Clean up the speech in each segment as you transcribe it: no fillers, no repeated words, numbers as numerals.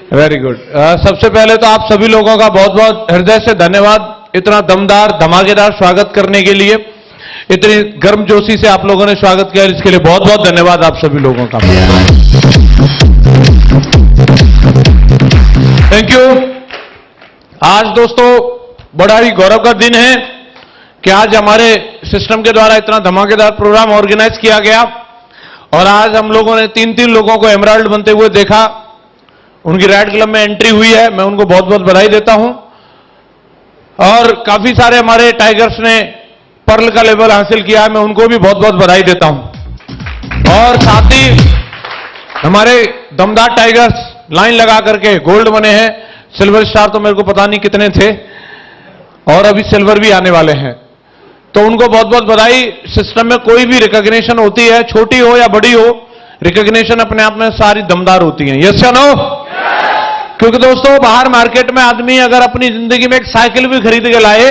Very good. सबसे पहले तो आप सभी लोगों का बहुत बहुत हृदय से धन्यवाद इतना दमदार धमाकेदार स्वागत करने के लिए। इतनी गर्मजोशी से आप लोगों ने स्वागत किया, इसके लिए बहुत बहुत धन्यवाद आप सभी लोगों का। Thank you. आज दोस्तों बड़ा ही गौरव का दिन है कि आज हमारे सिस्टम के द्वारा इतना धमाकेदार प्रोग्राम ऑर्गेनाइज किया गया और आज हम लोगों ने तीन लोगों को एमराल्ड बनते हुए देखा। उनकी रेड क्लब में एंट्री हुई है, मैं उनको बहुत बहुत बधाई देता हूं। और काफी सारे हमारे टाइगर्स ने पर्ल का लेवल हासिल किया है, मैं उनको भी बहुत बहुत बधाई देता हूं। और साथ ही हमारे दमदार टाइगर्स लाइन लगा करके गोल्ड बने हैं। सिल्वर स्टार तो मेरे को पता नहीं कितने थे और अभी सिल्वर भी आने वाले हैं, तो उनको बहुत बहुत बधाई। सिस्टम में कोई भी रिकॉग्निशन होती है, छोटी हो या बड़ी हो, रिकॉग्निशन अपने आप में सारी दमदार होती है। यस या नो? क्योंकि दोस्तों बाहर मार्केट में आदमी अगर अपनी जिंदगी में एक साइकिल भी खरीद के लाए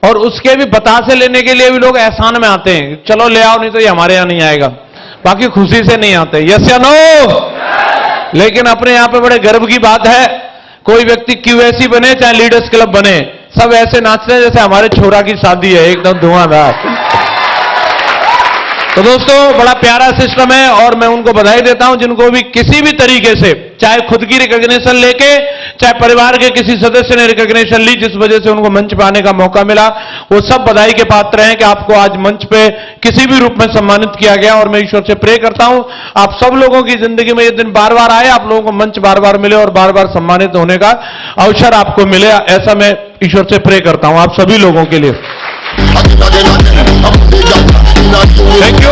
और उसके भी बतासे लेने के लिए भी लोग एहसान में आते हैं, चलो ले आओ नहीं तो ये हमारे यहां नहीं आएगा, बाकी खुशी से नहीं आते। यस या नो? लेकिन अपने यहां पे बड़े गर्व की बात है, कोई व्यक्ति क्यूएसी बने चाहे लीडर्स क्लब बने, सब ऐसे नाचते हैं जैसे हमारे छोरा की शादी है, एकदम धुआंधार। तो दोस्तों बड़ा प्यारा सिस्टम है और मैं उनको बधाई देता हूं जिनको भी किसी भी तरीके से, चाहे खुद की रिकॉग्निशन लेके, चाहे परिवार के किसी सदस्य ने रिकॉग्निशन ली जिस वजह से उनको मंच पे आने का मौका मिला, वो सब बधाई के पात्र हैं कि आपको आज मंच पे किसी भी रूप में सम्मानित किया गया। और मैं ईश्वर से प्रे करता हूं आप सब लोगों की जिंदगी में ये दिन बार बार आए, आप लोगों को मंच बार बार मिले और बार बार सम्मानित होने का अवसर आपको मिले, ऐसा मैं ईश्वर से प्रे करता हूं आप सभी लोगों के लिए। Thank you.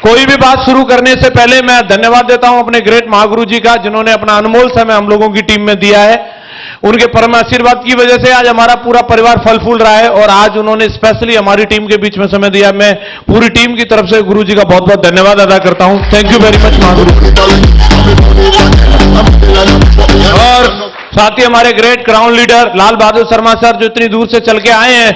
कोई भी बात शुरू करने से पहले मैं धन्यवाद देता हूं अपने ग्रेट महागुरु जी का, जिन्होंने अपना अनमोल समय हम लोगों की टीम में दिया है। उनके परम आशीर्वाद की वजह से आज हमारा पूरा परिवार फल फूल रहा है और आज उन्होंने स्पेशली हमारी टीम के बीच में समय दिया। मैं पूरी टीम की तरफ से गुरु जी का बहुत बहुत धन्यवाद अदा करता हूं। Thank you very much Mahaguru. और साथ ही हमारे great crown leader Lal Bahadur Sharma sir, जो इतनी दूर से चल के आए हैं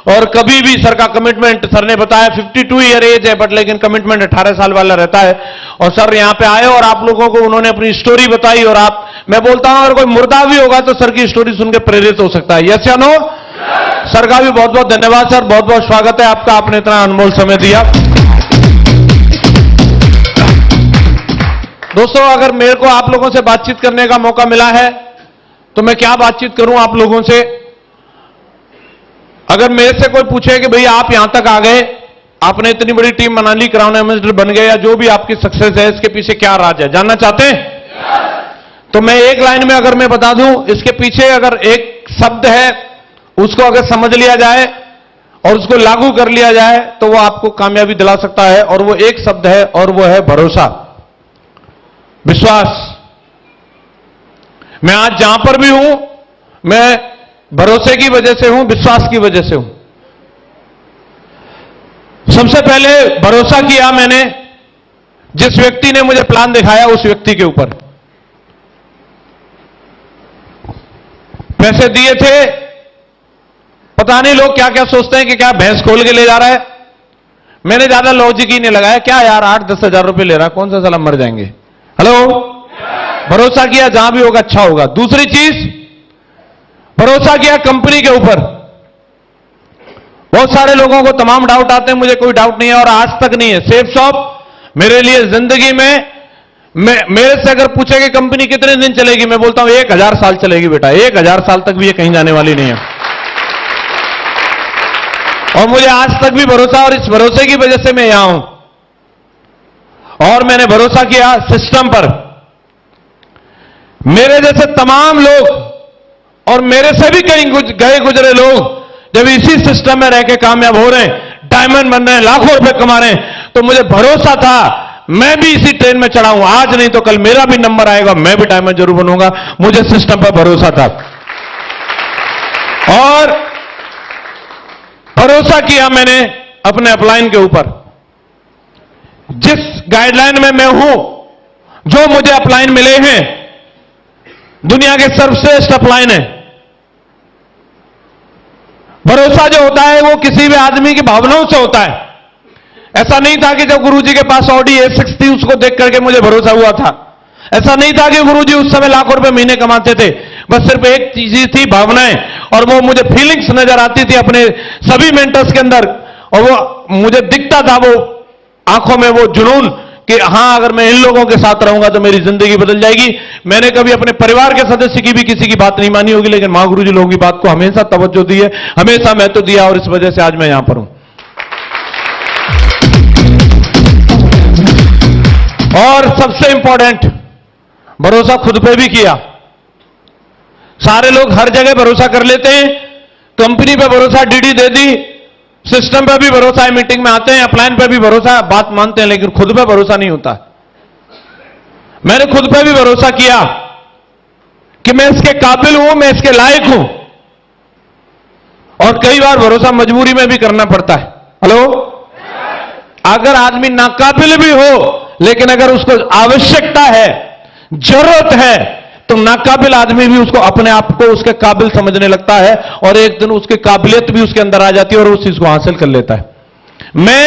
और कभी भी सर का कमिटमेंट, सर ने बताया 52 ईयर एज है बट लेकिन कमिटमेंट 18 साल वाला रहता है। और सर यहां पे आए और आप लोगों को उन्होंने अपनी स्टोरी बताई और आप, मैं बोलता हूं अगर कोई मुर्दा भी होगा तो सर की स्टोरी सुन के प्रेरित हो सकता है। यस या नो? सर का भी बहुत बहुत धन्यवाद सर, बहुत बहुत स्वागत है आपका, आपने इतना अनमोल समय दिया। दोस्तों अगर मेरे को आप लोगों से बातचीत करने का मौका मिला है तो मैं क्या बातचीत करूं आप लोगों से। अगर मेरे से कोई पूछे कि भैया आप यहां तक आ गए, आपने इतनी बड़ी टीम बना ली, क्राउन एम्बेसडर बन गए, या जो भी आपकी सक्सेस है इसके पीछे क्या राज है, जानना चाहते हैं? तो मैं एक लाइन में अगर मैं बता दूं, इसके पीछे अगर एक शब्द है उसको अगर समझ लिया जाए और उसको लागू कर लिया जाए तो वो आपको कामयाबी दिला सकता है, और वो एक शब्द है और वो है भरोसा, विश्वास। मैं आज जहां पर भी हूं मैं भरोसे की वजह से हूं, विश्वास की वजह से हूं। सबसे पहले भरोसा किया मैंने जिस व्यक्ति ने मुझे प्लान दिखाया उस व्यक्ति के ऊपर। पैसे दिए थे, पता नहीं लोग क्या क्या सोचते हैं कि क्या भैंस खोल के ले जा रहा है, मैंने ज्यादा लॉजिक ही नहीं लगाया, क्या यार 8-10 हजार रुपए ले रहा है, कौन सा साला मर जाएंगे। हेलो, भरोसा किया जहां भी होगा अच्छा होगा। दूसरी चीज, भरोसा किया कंपनी के ऊपर। बहुत सारे लोगों को तमाम डाउट आते हैं, मुझे कोई डाउट नहीं है और आज तक नहीं है। सेफ शॉप मेरे लिए जिंदगी में, मेरे से अगर पूछे कि कंपनी कितने दिन चलेगी, मैं बोलता हूं 1000 साल चलेगी बेटा, 1000 साल तक भी ये कहीं जाने वाली नहीं है। और मुझे आज तक भी भरोसा, और इस भरोसे की वजह से मैं यहां हूं। और मैंने भरोसा किया सिस्टम पर। मेरे जैसे तमाम लोग और मेरे से भी कई गए गुजरे लोग जब इसी सिस्टम में रह के कामयाब हो रहे हैं, डायमंड बन रहे हैं, लाखों रुपए कमा रहे हैं, तो मुझे भरोसा था मैं भी इसी ट्रेन में चढ़ा हूं, आज नहीं तो कल मेरा भी नंबर आएगा, मैं भी डायमंड जरूर बनूंगा। मुझे सिस्टम पर भरोसा था और भरोसा किया मैंने अपने अपलाइन के ऊपर। जिस गाइडलाइन में मैं हूं, जो मुझे अपलाइन मिले हैं, दुनिया के सर्वश्रेष्ठ अपलाइन है। भरोसा जो होता है वो किसी भी आदमी की भावनाओं से होता है। ऐसा नहीं था कि जब गुरुजी के पास ऑडी A6 थी उसको देख करके मुझे भरोसा हुआ था। ऐसा नहीं था कि गुरुजी उस समय लाखों रुपए महीने कमाते थे। बस सिर्फ एक चीज थी, भावनाएं, और वो मुझे फीलिंग्स नजर आती थी अपने सभी मेंटर्स के अंदर, और वो मुझे दिखता था वो आंखों में वो जुनून कि हां, अगर मैं इन लोगों के साथ रहूंगा तो मेरी जिंदगी बदल जाएगी। मैंने कभी अपने परिवार के सदस्य की भी किसी की बात नहीं मानी होगी, लेकिन मां गुरुजी लोगों की बात को हमेशा तवज्जो दी है, हमेशा महत्व दिया, और इस वजह से आज मैं यहां पर हूं। और सबसे इंपॉर्टेंट, भरोसा खुद पे भी किया। सारे लोग हर जगह भरोसा कर लेते हैं, कंपनी पे भरोसा डीडी दे दी, सिस्टम पे भी भरोसा है, मीटिंग में आते हैं, प्लान पे भी भरोसा, बात मानते हैं, लेकिन खुद पे भरोसा नहीं होता। मैंने खुद पे भी भरोसा किया कि मैं इसके काबिल हूं, मैं इसके लायक हूं, और कई बार भरोसा मजबूरी में भी करना पड़ता है। हेलो, अगर आदमी नाकाबिल भी हो, लेकिन अगर उसको आवश्यकता है, जरूरत है, तो नाकाबिल आदमी भी उसको अपने आप को उसके काबिल समझने लगता है, और एक दिन उसकी काबिलियत भी उसके अंदर आ जाती है और उस चीज को हासिल कर लेता है। मैं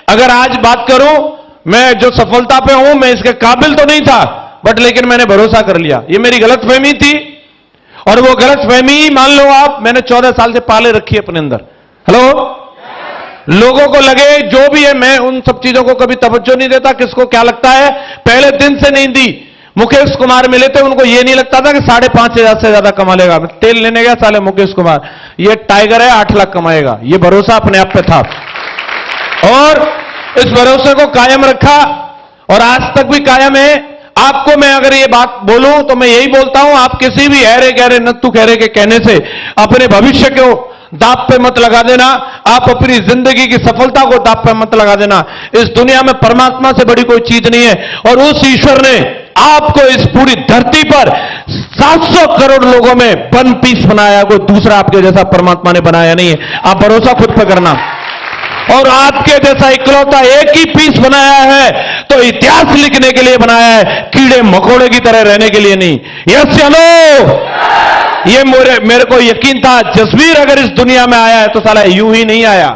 अगर आज बात करूं, मैं जो सफलता पे हूं, मैं इसके काबिल तो नहीं था, बट लेकिन मैंने भरोसा कर लिया। ये मेरी गलतफहमी थी, और वो गलतफहमी मान लो आप, मैंने 14 साल से पाले रखी है अपने अंदर। हेलो, लोगों को लगे जो भी है, मैं उन सब चीजों को कभी तवज्जो नहीं देता, किसको क्या लगता है, पहले दिन से नहीं दी। मुकेश कुमार मिले थे, उनको यह नहीं लगता था कि 5,500 से ज्यादा कमा लेगा। तेल लेने गया साले मुकेश कुमार, ये टाइगर है, 8 लाख कमाएगा। ये भरोसा अपने आप पे था, और इस भरोसे को कायम रखा, और आज तक भी कायम है। आपको मैं अगर ये बात बोलूं तो मैं यही बोलता हूं, आप किसी भी अरे गहरे नत्थु कहरे के कहने से अपने भविष्य को दांव पे मत लगा देना, आप अपनी जिंदगी की सफलता को दांव पे मत लगा देना। इस दुनिया में परमात्मा से बड़ी कोई चीज नहीं है, और उस ईश्वर ने आपको इस पूरी धरती पर 700 करोड़ लोगों में 1 पीस बनाया, कोई दूसरा आपके जैसा परमात्मा ने बनाया नहीं है। आप भरोसा खुद पर करना, और आपके जैसा इकलौता एक ही पीस बनाया है तो इतिहास लिखने के लिए बनाया है, कीड़े मकोड़े की तरह रहने के लिए नहीं। यस या नो? ये मेरे को यकीन था, जसवीर अगर इस दुनिया में आया है तो साला यूं ही नहीं आया।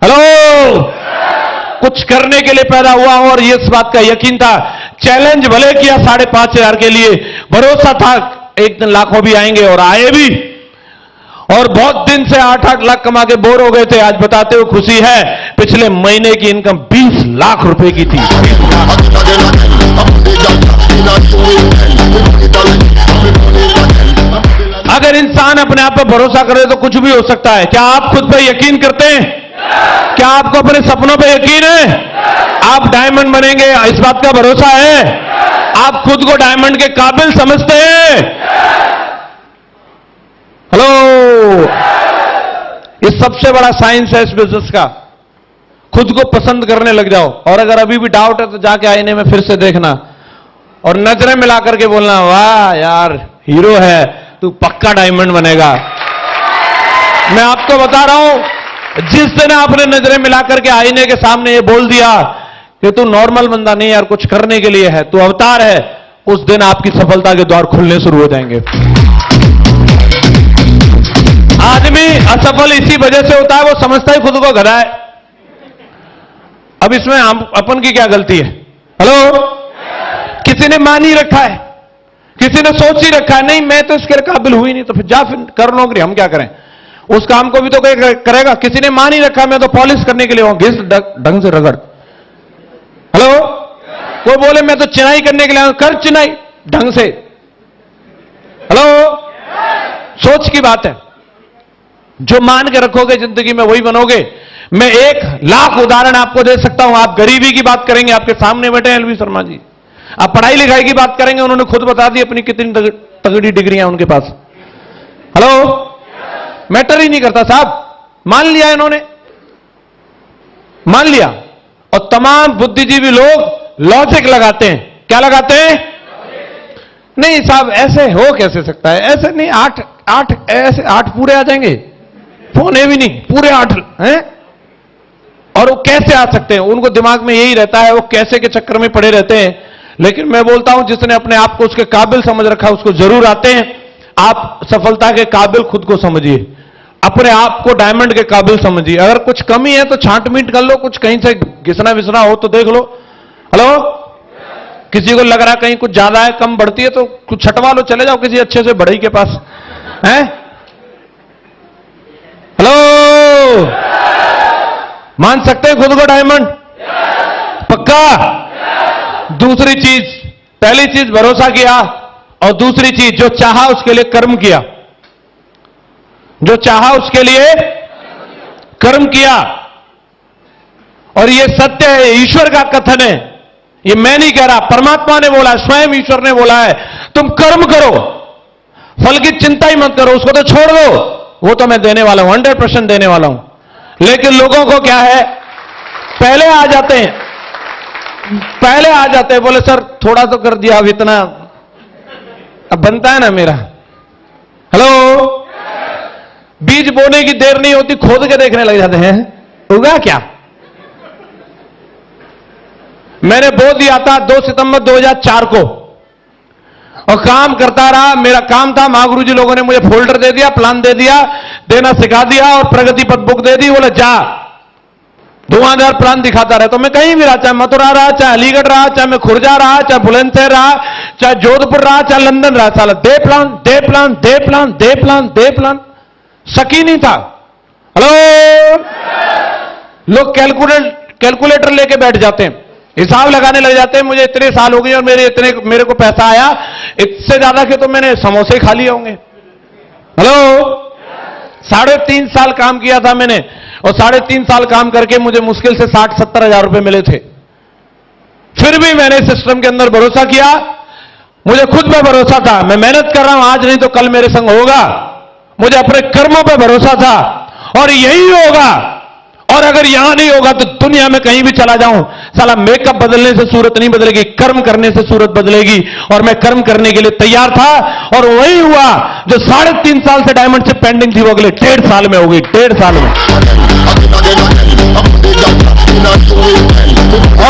हेलो, कुछ करने के लिए पैदा हुआ, और ये इस बात का यकीन था। चैलेंज भले किया 5,500 के लिए, भरोसा था एक दिन लाखों भी आएंगे, और आए भी। और बहुत दिन से 8-8 लाख कमा के बोर हो गए थे, आज बताते हुए खुशी है, पिछले महीने की इनकम 20 लाख रुपए की थी। अगर इंसान अपने आप पर भरोसा करे तो कुछ भी हो सकता है। क्या आप खुद पर यकीन करते हैं? क्या आपको अपने सपनों पर यकीन है? आप डायमंड बनेंगे, इस बात का भरोसा है? आप खुद को डायमंड के काबिल समझते हैं? हेलो, ये सबसे बड़ा साइंस है इस बिजनेस का। खुद को पसंद करने लग जाओ, और अगर अभी भी डाउट है तो जाके आईने में फिर से देखना, और नजरें मिला करके बोलना, वाह यार हीरो है तू, पक्का डायमंड बनेगा। मैं आपको बता रहा हूं, जिस दिन आपने नजरें मिला करके आईने के सामने ये बोल दिया कि तू नॉर्मल बंदा नहीं यार, कुछ करने के लिए है, तू अवतार है, उस दिन आपकी सफलता के द्वार खुलने शुरू हो जाएंगे। आदमी असफल इसी वजह से होता है, वो समझता है खुद को गधा है। अब इसमें अपन की क्या गलती है? हेलो, किसी ने मान ही रखा है, किसी ने सोच ही रखा है, नहीं मैं तो इसके काबिल हुई नहीं, तो फिर जा फिर कर नौकरी, हम क्या करें? उस काम को भी तो कोई करेगा। किसी ने मान ही रखा, मैं तो पॉलिश करने के लिए हूं, घिस ढंग से रगड़। हेलो, कोई बोले मैं तो चिनाई करने के लिए हूं, कर चिनाई ढंग से। हेलो, सोच की बात है। जो मान के रखोगे जिंदगी में वही बनोगे। मैं 1,00,000 उदाहरण आपको दे सकता हूं। आप गरीबी की बात करेंगे, आपके सामने बैठे हैं एलवी शर्मा जी। आप पढ़ाई लिखाई की बात करेंगे, उन्होंने खुद बता दी अपनी कितनी तगड़ी डिग्रियां उनके पास। हेलो, मैटर ही नहीं करता साहब, मान लिया इन्होंने, मान लिया। और तमाम बुद्धिजीवी लोग लॉजिक लगाते हैं। क्या लगाते हैं? नहीं साहब ऐसे हो कैसे सकता है, ऐसे नहीं, 8 ऐसे 8 पूरे आ जाएंगे, पौने भी नहीं, पूरे 8 हैं। और वो कैसे आ सकते हैं? उनको दिमाग में यही रहता है, वो कैसे के चक्कर में पड़े रहते हैं। लेकिन मैं बोलता हूं, जिसने अपने आप को उसके काबिल समझ रखा है उसको जरूर आते हैं। आप सफलता के काबिल खुद को समझिए, अपने आप को डायमंड के काबिल समझिए। अगर कुछ कमी है तो छांट मीट कर लो, कुछ कहीं से घिसना विसना हो तो देख लो। हेलो, किसी को लग रहा कहीं कुछ ज्यादा है, कम बढ़ती है, तो कुछ छटवा लो, चले जाओ किसी अच्छे से बढ़ई के पास हैं। हेलो, मान सकते हैं खुद को डायमंड? पक्का? दूसरी चीज, पहली चीज भरोसा किया, और दूसरी चीज जो चाहा उसके लिए कर्म किया। जो चाहा उसके लिए कर्म किया। और यह सत्य है, ईश्वर का कथन है, ये मैं नहीं कह रहा, परमात्मा ने बोला, स्वयं ईश्वर ने बोला है, तुम कर्म करो, फल की चिंता ही मत करो, उसको तो छोड़ दो, वो तो मैं देने वाला हूं, 100% देने वाला हूं। लेकिन लोगों को क्या है, पहले आ जाते हैं, बोले सर थोड़ा तो कर दिया, अब इतना अब बनता है ना मेरा। हेलो, बीज बोने की देर नहीं होती, खोद के देखने लग जाते हैं उगा क्या। मैंने बो दिया था 2 सितंबर 2004 को, और काम करता रहा, मेरा काम था, महागुरु जी लोगों ने मुझे फोल्डर दे दिया, प्लान दे दिया, देना सिखा दिया, और प्रगति पथ बुक दे दी, बोले जा धुआंधार प्लान दिखाता रहे। तो मैं कहीं भी रहा, चाहे मथुरा रहा, चाहे अलीगढ़ रहा, चाहे मैं खुर्जा रहा, चाहे बुलंदशहर रहा, चाहे जोधपुर रहा, चाहे लंदन रहा, साला दे प्लान दे प्लान दे प्लान दे प्लान दे प्लान, सकी नहीं था। हेलो, लोग कैलकुलेटर लेके बैठ जाते हैं, हिसाब लगाने लग जाते हैं, मुझे इतने साल हो गए और मेरे को पैसा आया, इससे ज्यादा के तो मैंने समोसे खा लिए होंगे। हेलो, 3.5 साल काम किया था मैंने, और 3.5 साल काम करके मुझे मुश्किल से 60-70 हजार रुपए मिले थे। फिर भी मैंने सिस्टम के अंदर भरोसा किया, मुझे खुद पे भरोसा था, मैं मेहनत कर रहा हूं, आज नहीं तो कल मेरे संग होगा, मुझे अपने कर्मों पे भरोसा था, और यही होगा। और अगर यहां नहीं होगा तो दुनिया में कहीं भी चला जाऊं, साला मेकअप बदलने से सूरत नहीं बदलेगी, कर्म करने से सूरत बदलेगी। और मैं कर्म करने के लिए तैयार था, और वही हुआ जो 3.5 साल से डायमंड से पेंडिंग थी, वो अगले 1.5 साल में होगी, 1.5 साल में।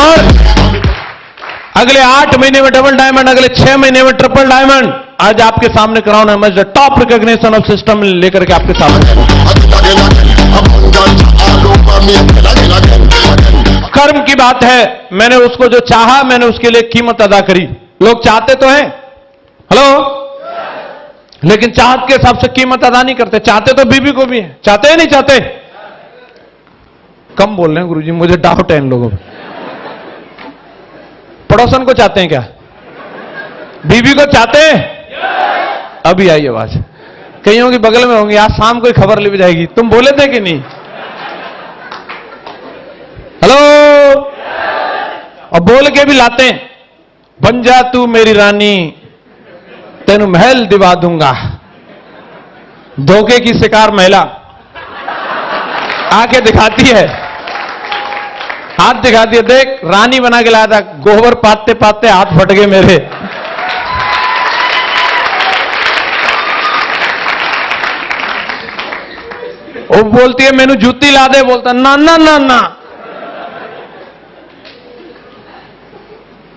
और अगले 8 महीने में डबल डायमंड, अगले 6 महीने में ट्रिपल डायमंड। आज आपके सामने कराऊं, मैं टॉप रिकॉग्निशन ऑफ सिस्टम लेकर के आपके सामने। कर्म की बात है, मैंने उसको जो चाहा, मैंने उसके लिए कीमत अदा करी। लोग चाहते तो हैं, हेलो, लेकिन चाहत के हिसाब से कीमत अदा नहीं करते। चाहते तो बीबी को भी है, चाहते हैं नहीं चाहते? कम बोल रहे हैं गुरुजी, मुझे डाउट है इन लोगों पर। पड़ोसन को चाहते हैं क्या? बीबी को चाहते हैं? अभी आई आवाज, कईयों की बगल में होंगी, आज शाम को खबर ले जाएगी, तुम बोले थे कि नहीं? हेलो, और बोल के भी लाते हैं, बन जा तू मेरी रानी, तेनु महल दिवा दूंगा। धोखे की शिकार महिला आके दिखाती है, हाथ दिखाती है, देख रानी बना के लाया था, गोबर पाते पाते हाथ फट गए मेरे। वो बोलती है मैनू जूती ला दे, बोलता ना ना ना ना।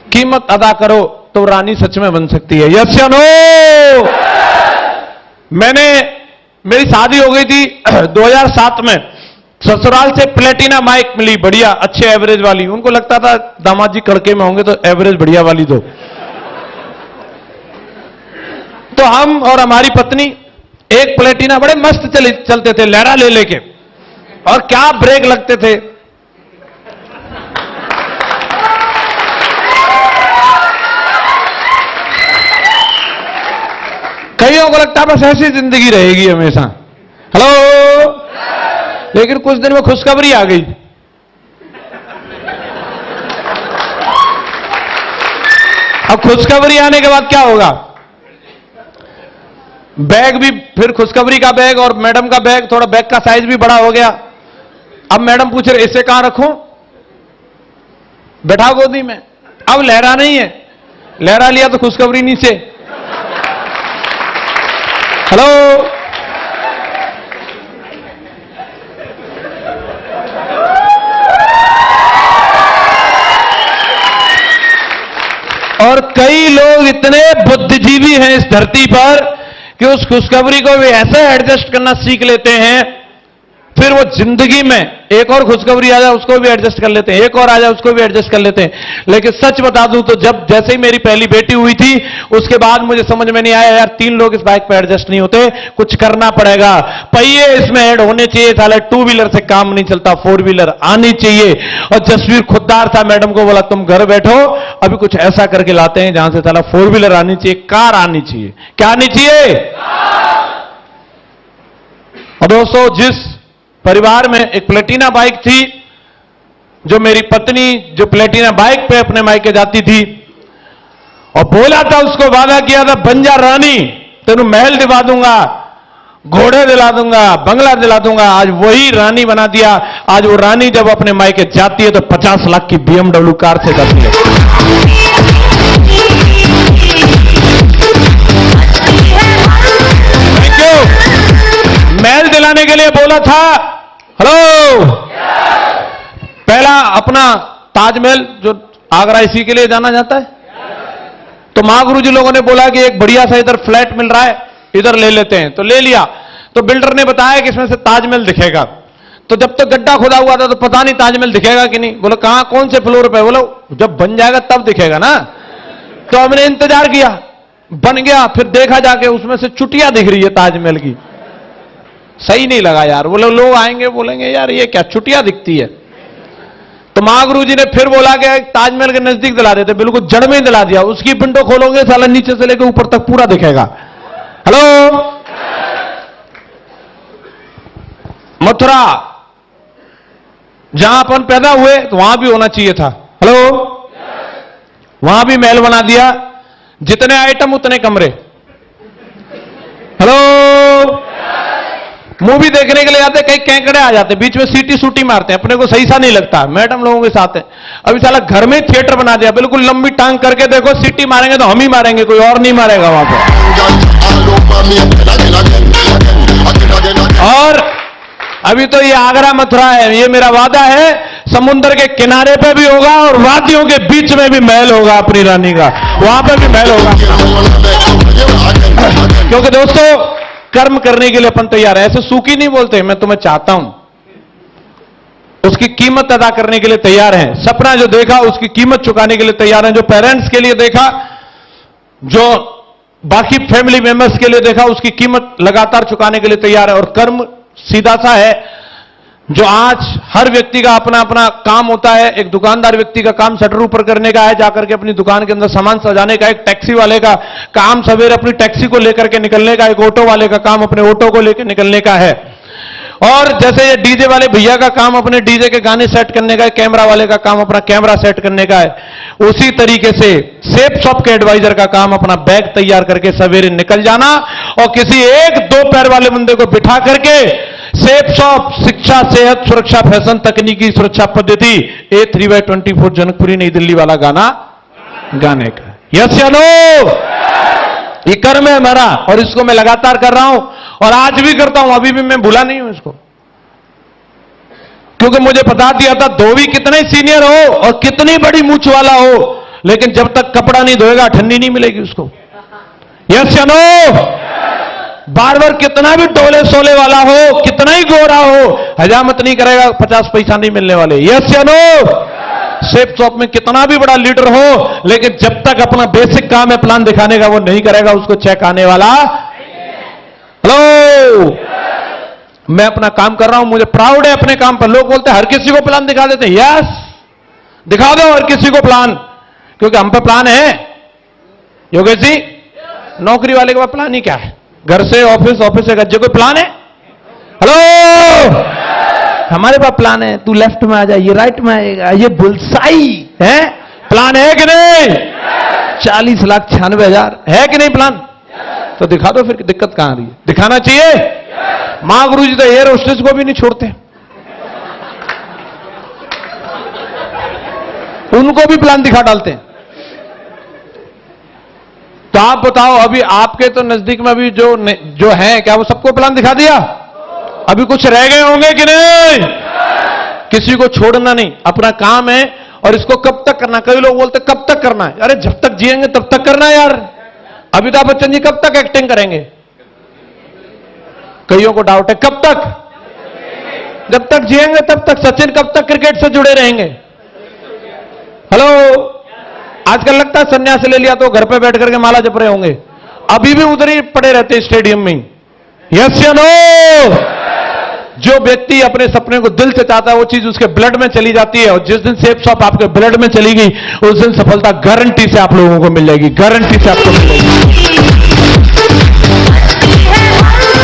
कीमत अदा करो तो रानी सच में बन सकती है। यस या नो? मेरी शादी हो गई थी 2007 में, ससुराल से प्लेटिना माइक मिली, बढ़िया अच्छे एवरेज वाली। उनको लगता था दामाद जी कड़के में होंगे तो एवरेज बढ़िया वाली दो। तो हम और हमारी पत्नी एक प्लेटिना बड़े मस्त चलते थे, लहरा ले लेके, और क्या ब्रेक लगते थे। कईयों को लगता है बस ऐसी जिंदगी रहेगी हमेशा। हेलो, लेकिन कुछ दिन में खुशखबरी आ गई। अब खुशखबरी आने के बाद क्या होगा? बैग भी, फिर खुशखबरी का बैग और मैडम का बैग, थोड़ा बैग का साइज भी बड़ा हो गया। अब मैडम पूछ रहे इसे कहां रखूं? बैठा गोदी में। अब लहरा नहीं है, लहरा लिया तो खुशखबरी नीचे। हेलो, और कई लोग इतने बुद्धिजीवी हैं इस धरती पर कि उस खुशखबरी को भी ऐसे एडजस्ट करना सीख लेते हैं फिर वो जिंदगी में एक और खुशखबरी आ जाए उसको भी एडजस्ट कर लेते हैं, एक और आ जाए उसको भी एडजस्ट कर लेते हैं। लेकिन सच बता दूं तो जब जैसे ही मेरी पहली बेटी हुई थी उसके बाद मुझे समझ में नहीं आया यार 3 लोग इस बाइक पे एडजस्ट नहीं होते, कुछ करना पड़ेगा, पहिए इसमें ऐड होने चाहिए, साले 2 व्हीलर से काम नहीं चलता, 4 व्हीलर आनी चाहिए। और जसवीर खुददार था, मैडम को बोला तुम घर बैठो अभी कुछ ऐसा करके लाते हैं जहां से साला 4 व्हीलर आनी चाहिए, कार आनी चाहिए। क्या आनी चाहिए? और दोस्तों जिस परिवार में एक प्लेटिना बाइक थी, जो मेरी पत्नी जो प्लेटिना बाइक पे अपने मायके जाती थी और बोला था, उसको वादा किया था बन जा रानी, तेनू महल दिला दूंगा, घोड़े दिला दूंगा, बंगला दिला दूंगा, आज वही रानी बना दिया। आज वो रानी जब अपने मायके जाती है तो 50 लाख की BMW कार से जाती है। Thank you. महल दिलाने के लिए बोला था, हेलो, पहला अपना ताजमहल जो आगरा इसी के लिए जाना जाता है, तो महागुरु जी लोगों ने बोला कि एक बढ़िया सा इधर फ्लैट मिल रहा है, इधर ले लेते हैं, तो ले लिया। तो बिल्डर ने बताया कि इसमें से ताजमहल दिखेगा। तो जब तक गड्ढा खुदा हुआ था तो पता नहीं ताजमहल दिखेगा कि नहीं। बोलो कहां, कौन से फ्लोर पे? बोलो जब बन जाएगा तब दिखेगा ना। तो हमने इंतजार किया, बन गया, फिर देखा जाके उसमें से चुटिया दिख रही है ताजमहल की। सही नहीं लगा यार, बोले लोग आएंगे बोलेंगे यार ये क्या चुटिया दिखती है। तो महागुरु जी ने फिर बोला कि ताजमहल के नजदीक दिला देते, बिल्कुल जड़ में ही दिला दिया। उसकी विंडो खोलोगे साला नीचे से लेकर ऊपर तक पूरा दिखेगा। हेलो, मथुरा जहां अपन पैदा हुए तो वहां भी होना चाहिए था। हेलो, वहां भी महल बना दिया, जितने आइटम उतने कमरे। हेलो, मूवी देखने के लिए जाते, कई कैंकड़े आ जाते, बीच में सीटी सूटी मारते हैं, अपने को सही सा नहीं लगता, मैडम लोगों के साथ है। अभी साला घर में थिएटर बना दिया, बिल्कुल लंबी टांग करके देखो, सीटी मारेंगे तो हम ही मारेंगे, कोई और नहीं मारेगा वहां पर। और अभी तो ये आगरा मथुरा है, ये मेरा वादा है, समुद्र के किनारे पे भी होगा और वादियों के बीच में भी महल होगा अपनी रानी का, वहां पे भी महल होगा। क्योंकि दोस्तों कर्म करने के लिए अपन तैयार है, ऐसे सूखी नहीं बोलते, मैं तुम्हें चाहता हूं, उसकी कीमत अदा करने के लिए तैयार हैं। सपना जो देखा उसकी कीमत चुकाने के लिए तैयार हैं। जो पेरेंट्स के लिए देखा, जो बाकी फैमिली मेंबर्स के लिए देखा, उसकी कीमत लगातार चुकाने के लिए तैयार है। और कर्म सीधा सा है, जो आज हर व्यक्ति का अपना अपना काम होता है। एक दुकानदार व्यक्ति का काम शटर ऊपर करने का है, जाकर के अपनी दुकान के अंदर सामान सजाने का। एक टैक्सी वाले का काम सवेरे अपनी टैक्सी को लेकर के निकलने का। एक ऑटो वाले का काम अपने ऑटो को लेकर निकलने का है। और जैसे ये डीजे वाले भैया का काम अपने डीजे के गाने सेट करने का है, कैमरा वाले का काम अपना कैमरा सेट करने का है, उसी तरीके से सेफ शॉप के एडवाइजर का काम अपना बैग तैयार करके सवेरे निकल जाना और किसी 1-2 पैर वाले बंदे को बिठा करके सेफ शॉप, शिक्षा, सेहत, सुरक्षा, फैशन, तकनीकी सुरक्षा पद्धति A3/24 जनकपुरी नई दिल्ली वाला गाना गाने का। यस या नो? ये कर्म है हमारा और इसको मैं लगातार कर रहा हूं और आज भी करता हूं, अभी भी मैं भूला नहीं हूं इसको। क्योंकि मुझे बता दिया था, धोबी कितने सीनियर हो और कितनी बड़ी मूंछ वाला हो, लेकिन जब तक कपड़ा नहीं धोएगा ठंडी नहीं मिलेगी उसको। यस या नो? बार बार कितना भी टोले सोले वाला हो, कितना ही गोरा हो, हजामत नहीं करेगा, 50 पैसा नहीं मिलने वाले। यस या नो? सेफ शॉप में कितना भी बड़ा लीडर हो, लेकिन जब तक अपना बेसिक काम है प्लान दिखाने का वो नहीं करेगा, उसको चेक आने वाला। हेलो, मैं अपना काम कर रहा हूं, मुझे प्राउड है अपने काम पर। लोग बोलते हैं हर किसी को प्लान दिखा देते हैं। यस, दिखा दो हर किसी को प्लान, क्योंकि हम पे प्लान है। योगेश जी, नौकरी वाले के पास प्लान ही क्या है? घर से ऑफिस, ऑफिस से घर, कोई प्लान है? हेलो, हमारे पास प्लान है। तू लेफ्ट में आ जा, ये राइट में आएगा, ये बुलसाई है। प्लान है कि नहीं? 40,96,000 है कि नहीं प्लान? तो दिखा दो, फिर दिक्कत कहां आ रही है? दिखाना चाहिए। महागुरु जी तो एयर होस्टेस को भी नहीं छोड़ते, उनको भी प्लान दिखा डालते हैं। तो आप बताओ, अभी आपके तो नजदीक में अभी जो है, क्या वो सबको प्लान दिखा दिया? अभी कुछ रह गए होंगे कि नहीं? किसी को छोड़ना नहीं, अपना काम है और इसको कब तक करना। कई लोग बोलते कब तक करना है? अरे जब तक जिएंगे तब तक करना है यार। अमिताभ बच्चन जी कब तक एक्टिंग करेंगे? कईयों को डाउट है, कब तक? जब तक जिएंगे तब तक। सचिन कब तक क्रिकेट से जुड़े रहेंगे? हेलो, आजकल लगता है संन्यास ले लिया तो घर पे बैठ करके माला जप रहे होंगे। अभी भी उधर ही पड़े रहते स्टेडियम में। यस या नो? जो व्यक्ति अपने सपने को दिल से चाहता है वो चीज उसके ब्लड में चली जाती है, और जिस दिन सेफ शॉप आपके ब्लड में चली गई उस दिन सफलता गारंटी से आप लोगों को मिल जाएगी, गारंटी से आपको मिल जाएगी।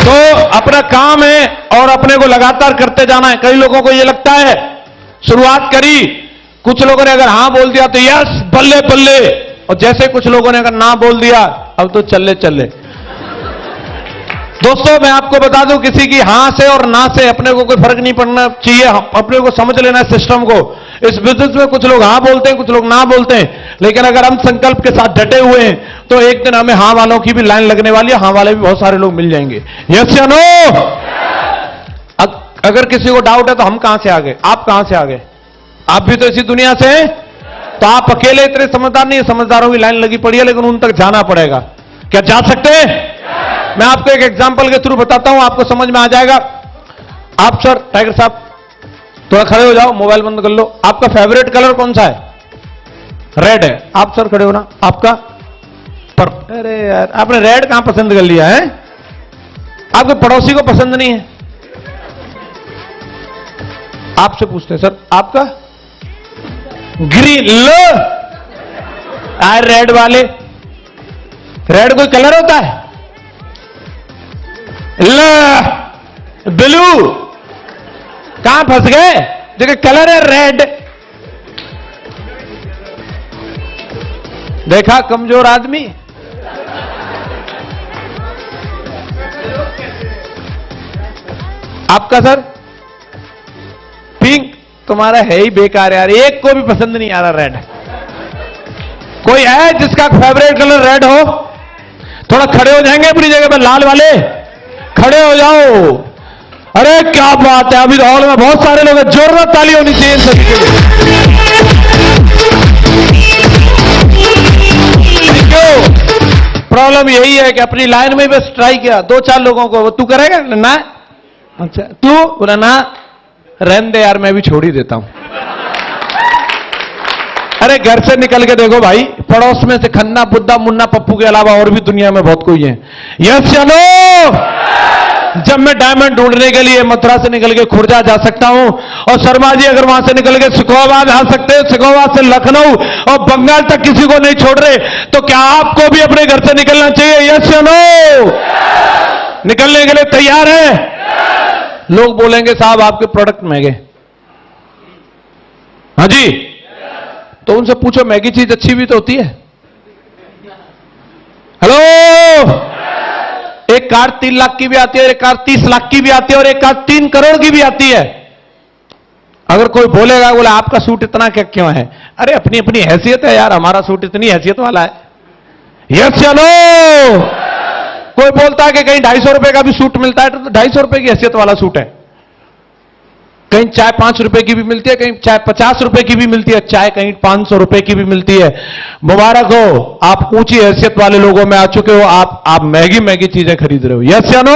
तो अपना काम है और अपने को लगातार करते जाना है। कई लोगों को यह लगता है, शुरुआत करी, कुछ लोगों ने अगर हां बोल दिया तो यस बल्ले बल्ले, और जैसे कुछ लोगों ने अगर ना बोल दिया अब तो चले चले। दोस्तों मैं आपको बता दूं, किसी की हां से और ना से अपने को कोई फर्क नहीं पड़ना चाहिए। अपने को समझ लेना है सिस्टम को। इस बिजनेस में कुछ लोग हां बोलते हैं, कुछ लोग ना बोलते हैं, लेकिन अगर हम संकल्प के साथ डटे हुए हैं तो एक दिन हमें हां वालों की भी लाइन लगने वाली है। हां वाले भी बहुत सारे लोग मिल जाएंगे। यस या नो? अगर किसी को डाउट है तो हम कहां से आ गए, आप कहां से आ गए? आप भी तो इसी दुनिया से हैं। तो आप अकेले इतने समझदार नहीं है, समझदारों की लाइन लगी पड़ी है, लेकिन उन तक जाना पड़ेगा। क्या जा सकते हैं? मैं आपको एक एग्जांपल के थ्रू बताता हूं, आपको समझ में आ जाएगा। आप सर, टाइगर साहब थोड़ा खड़े हो जाओ, मोबाइल बंद कर लो। आपका फेवरेट कलर कौन सा है? रेड है। आप सर खड़े हो ना, आपका अरे यार, आपने रेड कहां पसंद कर लिया है? आपके पड़ोसी को पसंद नहीं है? आपसे पूछते हैं सर, आपका ग्रीन। लो आए रेड वाले, रेड कोई कलर होता है? लो ब्लू, कहां फंस गए? देखिए कलर है रेड। देखा कमजोर आदमी। आपका सर पिंक। तुम्हारा है ही बेकार यार, एक को भी पसंद नहीं आ रहा रेड। कोई है जिसका फेवरेट कलर रेड हो? थोड़ा खड़े हो जाएंगे अपनी जगह पर, लाल वाले खड़े हो जाओ। अरे क्या बात है, अभी तो हॉल में बहुत सारे लोग हैं, जोरदार ताली होनी चाहिए सभी के लिए। Thank you. प्रॉब्लम यही है कि अपनी लाइन में बस ट्राई किया, दो चार लोगों को, तू करेगा ना? अच्छा तू बोला ना, रहने दे यार, मैं भी छोड़ ही देता हूं। अरे घर से निकल के देखो भाई, पड़ोस में से खन्ना बुद्धा मुन्ना पप्पू के अलावा और भी दुनिया में बहुत कोई है। यस या नो? जब मैं डायमंड ढूंढने के लिए मथुरा से निकल के खुर्जा जा सकता हूं, और शर्मा जी अगर वहां से निकल के सिकोहाबाद आ सकते हैं, सिकोहाबाद से लखनऊ और बंगाल तक किसी को नहीं छोड़ रहे, तो क्या आपको भी अपने घर से निकलना चाहिए? यस या नो? निकलने के लिए तैयार है? लोग बोलेंगे साहब आपके प्रोडक्ट महंगे। हाँ जी, तो उनसे पूछो महंगी चीज अच्छी भी तो होती है। हेलो, एक कार 3 लाख की भी आती है, एक कार 30 लाख की भी आती है, और एक कार 3 करोड़ की भी आती है। अगर कोई बोलेगा, बोले आपका सूट इतना क्या क्यों है? अरे अपनी अपनी हैसियत है यार, हमारा सूट इतनी हैसियत वाला है। यस या नो? कोई बोलता है कि कहीं 250 रुपए का भी सूट मिलता है, तो 250 रुपए की हैसियत वाला सूट है। कहीं चाय 5 रुपए की भी मिलती है, कहीं चाय 50 रुपए की भी मिलती है, चाय कहीं 500 रुपए की भी मिलती है। मुबारक हो, आप ऊंची हैसियत वाले लोगों में आ चुके हो। आप महंगी महंगी चीजें खरीद रहे हो। यस या नो?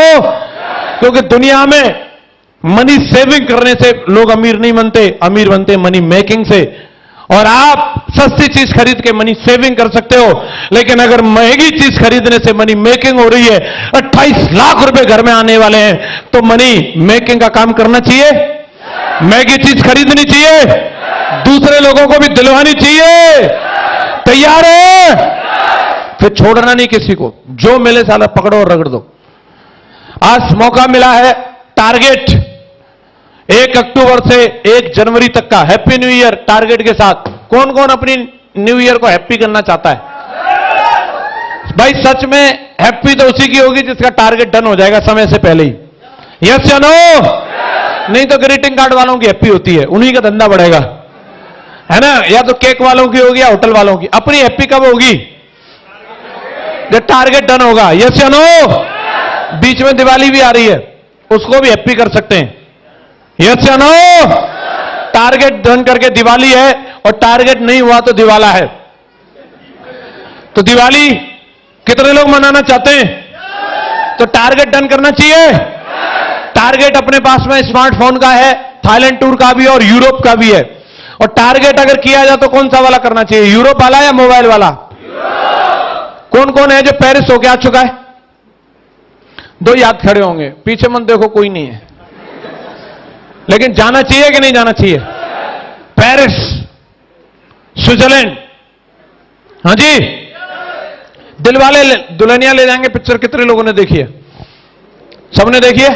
क्योंकि दुनिया में मनी सेविंग करने से लोग अमीर नहीं बनते, अमीर बनते मनी मेकिंग से। और आप सस्ती चीज खरीद के मनी सेविंग कर सकते हो, लेकिन अगर महंगी चीज खरीदने से मनी मेकिंग हो रही है, 28 लाख रुपए घर में आने वाले हैं, तो मनी मेकिंग का काम करना चाहिए, महंगी चीज खरीदनी चाहिए, दूसरे लोगों को भी दिलवानी चाहिए। तैयार है? फिर छोड़ना नहीं किसी को, जो मिले साला पकड़ो और रगड़ दो। आज मौका मिला है, टारगेट 1 अक्टूबर से 1 जनवरी तक का हैप्पी न्यू ईयर टारगेट के साथ। कौन कौन अपनी न्यू ईयर को हैप्पी करना चाहता है? भाई सच में हैप्पी तो उसी की होगी जिसका टारगेट डन हो जाएगा समय से पहले ही। यस या नो? नहीं तो ग्रीटिंग कार्ड वालों की हैप्पी होती है, उन्हीं का धंधा बढ़ेगा, है ना? या तो केक वालों की होगी या होटल वालों की। अपनी हैप्पी कब होगी? जब टारगेट डन होगा। यस या नो? बीच में दिवाली भी आ रही है, उसको भी हैप्पी कर सकते हैं। यस या नो? टारगेट डन करके दिवाली है, और टारगेट नहीं हुआ तो दिवाला है। तो दिवाली कितने लोग मनाना चाहते हैं? तो टारगेट डन करना चाहिए। टारगेट अपने पास में स्मार्टफोन का है, थाईलैंड टूर का भी और यूरोप का भी है। और टारगेट अगर किया जाए तो कौन सा वाला करना चाहिए, यूरोप वाला या मोबाइल वाला? कौन कौन है जो पेरिस होके आ चुका है? दो याद खड़े होंगे, पीछे मत देखो, कोई नहीं है। लेकिन जाना चाहिए कि नहीं जाना चाहिए? Paris, Switzerland. हाँ जी, दिलवाले दुल्हनिया ले जाएंगे पिक्चर कितने लोगों ने देखी है? सबने देखी है?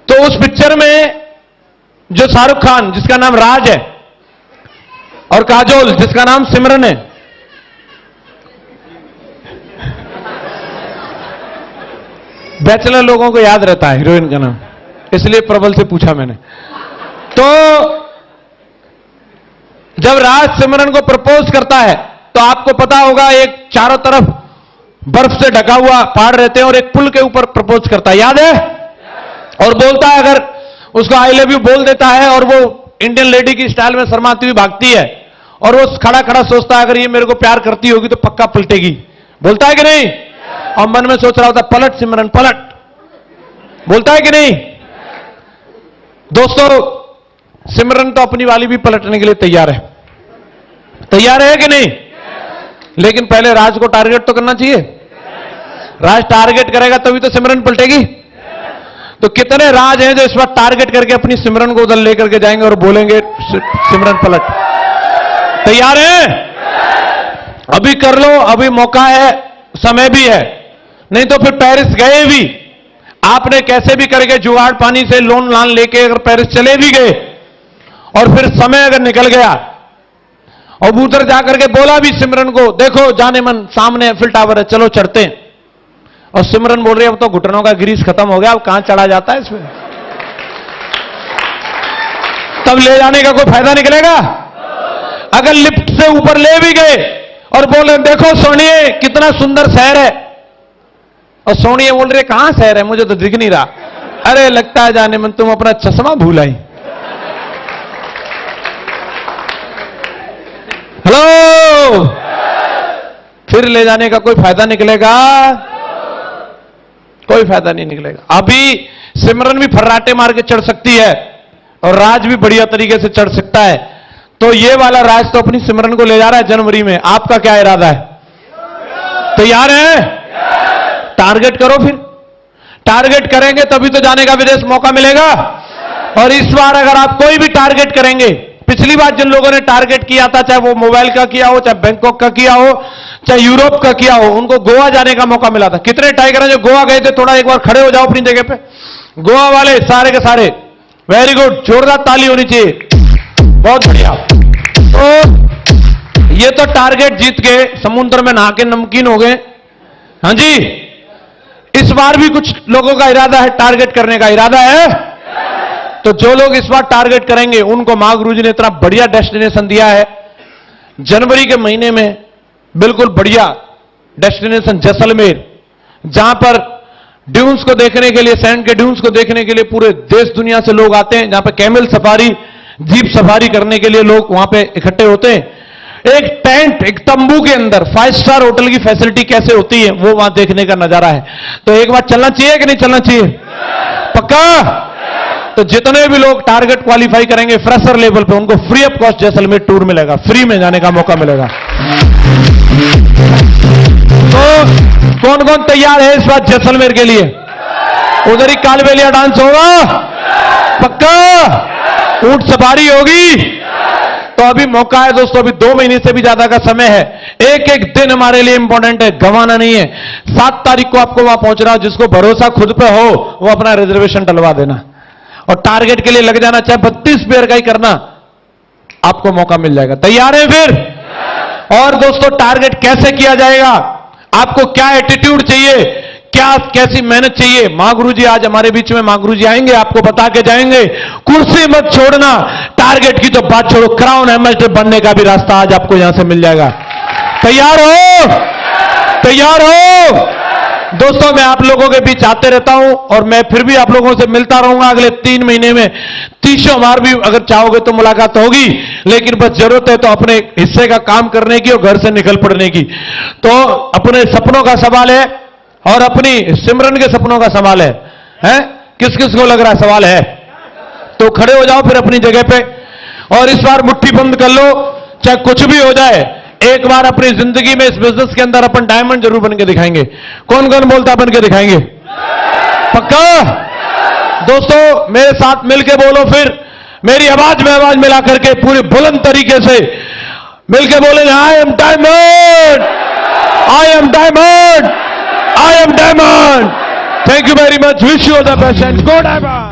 तो उस पिक्चर में जो शाहरुख खान जिसका नाम राज है और काजोल जिसका नाम सिमरन है, बैचलर लोगों को याद रहता है हीरोइन का नाम, इसलिए प्रबल से पूछा मैंने। तो जब राज सिमरन को प्रपोज करता है तो आपको पता होगा एक चारों तरफ बर्फ से ढका हुआ पहाड़ रहते हैं और एक पुल के ऊपर प्रपोज करता है, याद है? और बोलता है, अगर उसको आई लव यू बोल देता है और वो इंडियन लेडी की स्टाइल में शर्माती हुई भागती है और वो खड़ा खड़ा सोचता है अगर ये मेरे को प्यार करती होगी तो पक्का पलटेगी, बोलता है कि नहीं? और मन में सोच रहा होता पलट सिमरन पलट, बोलता है कि नहीं? दोस्तों, सिमरन तो अपनी वाली भी पलटने के लिए तैयार है, तैयार है कि नहीं? लेकिन पहले राज को टारगेट तो करना चाहिए। राज टारगेट करेगा तभी तो सिमरन पलटेगी। तो कितने राज हैं जो इस बार टारगेट करके अपनी सिमरन को उधर लेकर के जाएंगे और बोलेंगे सिमरन पलट? तैयार हैं? अभी कर लो, अभी मौका है, समय भी है, नहीं तो फिर पेरिस गए भी आपने कैसे भी करके जुगाड़ पानी से लोन लान लेके अगर पेरिस चले भी गए और फिर समय अगर निकल गया और उधर जाकर के बोला भी सिमरन को, देखो जाने मन सामने एफिल टावर है, चलो चढ़ते हैं, और सिमरन बोल रही है अब तो घुटनों का ग्रीस खत्म हो गया, अब कहां चढ़ा जाता है इसमें, तब ले जाने का कोई फायदा निकलेगा? अगर लिफ्ट से ऊपर ले भी गए और बोले देखो सोनिए कितना सुंदर शहर है, और सोनिए बोल रही है कहां शहर है, मुझे तो दिख नहीं रहा, अरे लगता है जाने मन तुम अपना चश्मा भूल आई। हेलो, फिर ले जाने का कोई फायदा निकलेगा? कोई फायदा नहीं निकलेगा। अभी सिमरन भी फर्राटे मार के चढ़ सकती है और राज भी बढ़िया तरीके से चढ़ सकता है, तो ये वाला राज तो अपनी सिमरन को ले जा रहा है जनवरी में। आपका क्या इरादा है? तैयार है? टारगेट करो, फिर टारगेट करेंगे तभी तो जाने का विदेश मौका मिलेगा। और इस बार अगर आप कोई भी टारगेट करेंगे, पिछली बार जिन लोगों ने टारगेट किया था, चाहे वो मोबाइल का किया हो, चाहे बैंकॉक का किया हो, चाहे यूरोप का किया हो, उनको गोवा जाने का मौका मिला था। कितने टाइगर हैं जो गोवा गए थे? थोड़ा एक बार खड़े हो जाओ अपनी जगह पे। गोवा वाले सारे के सारे, वेरी गुड, जोरदार ताली होनी चाहिए, बहुत बढ़िया। तो ये तो टारगेट जीत के समुद्र में नहा के नमकीन हो गए। हाँ जी, इस बार भी कुछ लोगों का इरादा है, टारगेट करने का इरादा है। तो जो लोग इस बार टारगेट करेंगे उनको मां गुरुजी ने इतना बढ़िया डेस्टिनेशन दिया है। जनवरी के महीने में बिल्कुल बढ़िया डेस्टिनेशन जैसलमेर, जहां पर ड्यून्स को देखने के लिए, सैंड के ड्यून्स को देखने के लिए पूरे देश दुनिया से लोग आते हैं, जहां पे कैमल सफारी, जीप सफारी करने के लिए लोग वहां पे इकट्ठे होते हैं। एक टेंट, एक तंबू के अंदर 5 स्टार होटल की फैसिलिटी कैसे होती है वो वहां देखने का नजारा है। तो एक बार चलना चाहिए कि नहीं चलना चाहिए? पक्का? तो जितने भी लोग टारगेट क्वालिफाई करेंगे फ्रेशर लेवल पे, उनको free of cost Jaisalmer tour मिलेगा, फ्री में जाने का मौका मिलेगा। तो कौन कौन तैयार है इस बार जैसलमेर के लिए? उधर ही कालबेलिया डांस होगा, पक्का ऊंट सवारी होगी। तो अभी मौका है दोस्तों, अभी 2 महीने से भी ज्यादा का समय है। एक एक दिन हमारे लिए इंपॉर्टेंट है, गंवाना नहीं है। 7 तारीख को आपको वहां पहुंचना, जिसको भरोसा खुद पे हो वो अपना रिजर्वेशन डलवा देना और टारगेट के लिए लग जाना, चाहे 32 पेयर का ही करना, आपको मौका मिल जाएगा। तैयार है फिर? और दोस्तों टारगेट कैसे किया जाएगा, आपको क्या एटीट्यूड चाहिए, क्या कैसी मेहनत चाहिए, मां गुरुजी आज हमारे बीच में, मां गुरुजी आएंगे, आपको बता के जाएंगे। कुर्सी मत छोड़ना, टारगेट की तो बात छोड़ो, क्राउन एम्बेसडर बनने का भी रास्ता आज आपको यहां से मिल जाएगा। तैयार हो? तैयार हो? दोस्तों मैं आप लोगों के बीच आते रहता हूं और मैं फिर भी आप लोगों से मिलता रहूंगा अगले 3 महीने में। 30 बार भी अगर चाहोगे तो मुलाकात होगी, लेकिन बस जरूरत है तो अपने हिस्से का काम करने की और घर से निकल पड़ने की। तो अपने सपनों का सवाल है और अपनी सिमरन के सपनों का सवाल है? किस किस को लग रहा है सवाल है? तो खड़े हो जाओ फिर अपनी जगह पे, और इस बार मुट्ठी बंद कर लो, चाहे कुछ भी हो जाए, एक बार अपनी जिंदगी में इस बिजनेस के अंदर अपन डायमंड जरूर बन के दिखाएंगे। कौन कौन बोलता बन के दिखाएंगे? पक्का? दोस्तों मेरे साथ मिलके बोलो फिर, मेरी आवाज में आवाज मिला करके पूरी बुलंद तरीके से मिलके बोलेंगे, I am diamond, I am diamond, I am diamond. Thank you very much, wish you all the best and go diamond.